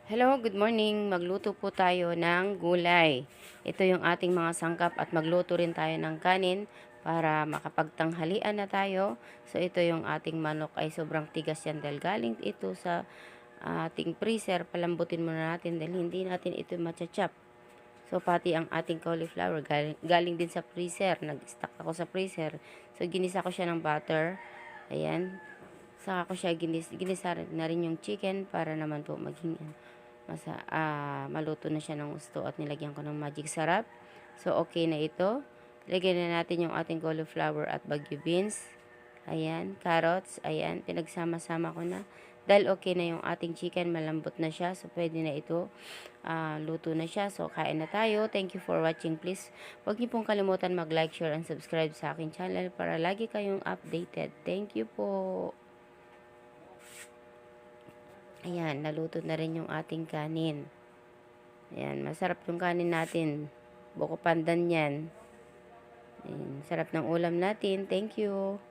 Hello, good morning. Magluto po tayo ng gulay. Ito yung ating mga sangkap at magluto rin tayo ng kanin para makapagtanghalian na tayo. So ito yung ating manok ay sobrang tigas yan dahil galing ito sa ating freezer. Palambutin muna natin dahil hindi natin ito matcha-chop. So pati ang ating cauliflower galing din sa freezer. Nag-stock ako sa freezer. So ginisa ko siya ng butter. Ayan. Saka ko siya ginisa na rin yung chicken para naman po maging maluto na siya ng gusto at nilagyan ko ng magic sarap. So, okay na ito. Lagyan na natin yung ating cauliflower at bagyo beans. Ayan, carrots. Ayan, pinagsama-sama ko na. Dahil okay na yung ating chicken, malambot na siya. So, pwede na ito. Luto na siya. So, kain na tayo. Thank you for watching. Please, huwag niyo pong kalimutan mag-like, share, and subscribe sa aking channel para lagi kayong updated. Thank you po. Ayan, naluto na rin yung ating kanin. Ayan, masarap yung kanin natin. Buko pandan yan. Ayan, sarap ng ulam natin. Thank you.